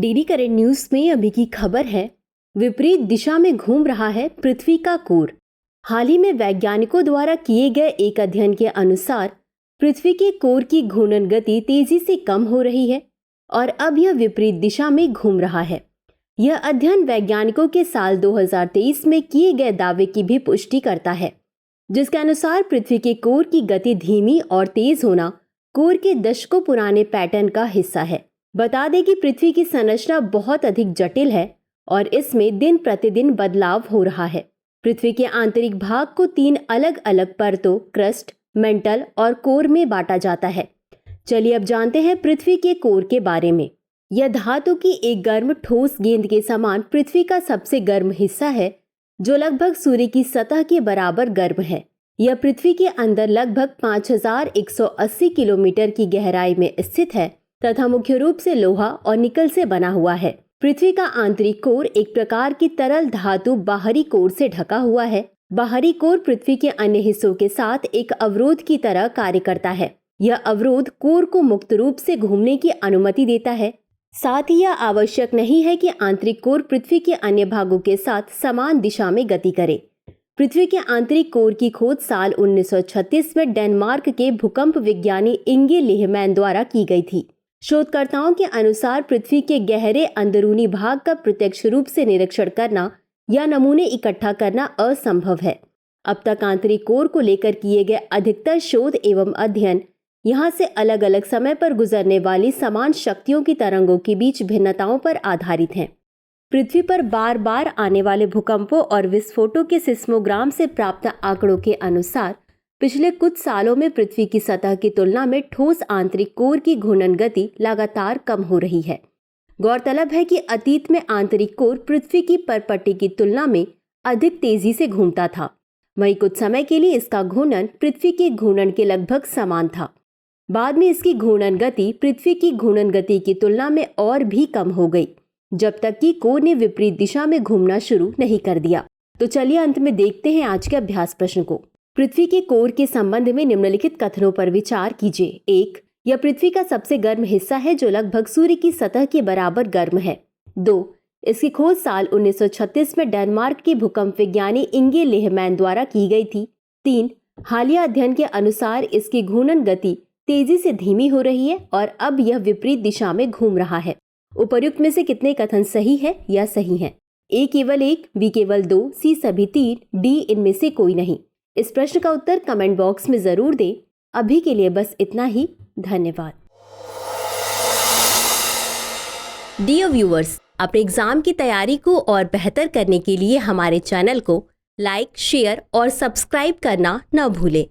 Daily current news में अभी की खबर है, विपरीत दिशा में घूम रहा है पृथ्वी का कोर। हाल ही में वैज्ञानिकों द्वारा किए गए एक अध्ययन के अनुसार पृथ्वी के कोर की घूर्णन गति तेजी से कम हो रही है और अब यह विपरीत दिशा में घूम रहा है। यह अध्ययन वैज्ञानिकों के साल 2023 में किए गए दावे की भी पुष्टि करता है, जिसके अनुसार पृथ्वी के कोर की गति धीमी और तेज होना कोर के दशकों पुराने पैटर्न का हिस्सा है। बता दें कि पृथ्वी की संरचना बहुत अधिक जटिल है और इसमें दिन प्रतिदिन बदलाव हो रहा है। पृथ्वी के आंतरिक भाग को 3 अलग अलग परतों क्रस्ट, मेंटल और कोर में बांटा जाता है। चलिए अब जानते हैं पृथ्वी के कोर के बारे में। यह धातु की एक गर्म ठोस गेंद के समान पृथ्वी का सबसे गर्म हिस्सा है, जो लगभग सूर्य की सतह के बराबर गर्म है। यह पृथ्वी के अंदर लगभग 5180 किलोमीटर की गहराई में स्थित है तथा मुख्य रूप से लोहा और निकल से बना हुआ है। पृथ्वी का आंतरिक कोर एक प्रकार की तरल धातु बाहरी कोर से ढका हुआ है। बाहरी कोर पृथ्वी के अन्य हिस्सों के साथ एक अवरोध की तरह कार्य करता है। यह अवरोध कोर को मुक्त रूप से घूमने की अनुमति देता है। साथ ही यह आवश्यक नहीं है कि आंतरिक कोर पृथ्वी के अन्य भागों के साथ समान दिशा में गति करे। पृथ्वी के आंतरिक कोर की खोज साल 1936 में डेनमार्क के भूकंप विज्ञानी इंगे लेहमैन द्वारा की गई थी। शोधकर्ताओं के अनुसार पृथ्वी के गहरे अंदरूनी भाग का प्रत्यक्ष रूप से निरीक्षण करना या नमूने इकट्ठा करना असंभव है। अब तक आंतरिक कोर को लेकर किए गए अधिकतर शोध एवं अध्ययन यहाँ से अलग अलग समय पर गुजरने वाली समान शक्तियों की तरंगों के बीच भिन्नताओं पर आधारित हैं। पृथ्वी पर बार बार आने वाले भूकंपों और विस्फोटों के सिस्मोग्राम से प्राप्त आंकड़ों के अनुसार पिछले कुछ सालों में पृथ्वी की सतह की तुलना में ठोस आंतरिक कोर की घूर्णन गति लगातार कम हो रही है। गौरतलब है कि अतीत में आंतरिक कोर पृथ्वी की परपट्टी की तुलना में अधिक तेजी से घूमता था। वहीं कुछ समय के लिए इसका घूर्णन पृथ्वी के घूर्णन के लगभग समान था। बाद में इसकी घूर्णन गति पृथ्वी की घूर्णन गति की तुलना में और भी कम हो गई, जब तक कि कोर ने विपरीत दिशा में घूमना शुरू नहीं कर दिया। तो चलिए अंत में देखते हैं आज के अभ्यास प्रश्न को। पृथ्वी के कोर के संबंध में निम्नलिखित कथनों पर विचार कीजिए। 1. यह पृथ्वी का सबसे गर्म हिस्सा है जो लगभग सूर्य की सतह के बराबर गर्म है। 2. इसकी खोज साल 1936 में डेनमार्क के भूकंप विज्ञानी इंगे लेहमैन द्वारा की गई थी। 3. हालिया अध्ययन के अनुसार इसकी घूर्णन गति तेजी से धीमी हो रही है और अब यह विपरीत दिशा में घूम रहा है। उपर्युक्त में से कितने कथन सही है या सही हैं? ए केवल 1, बी केवल 2, सी सभी 3, डी इनमें से कोई नहीं। इस प्रश्न का उत्तर कमेंट बॉक्स में जरूर दें। अभी के लिए बस इतना ही। धन्यवाद। डियर व्यूअर्स, अपने एग्जाम की तैयारी को और बेहतर करने के लिए हमारे चैनल को लाइक, शेयर और सब्सक्राइब करना न भूलें।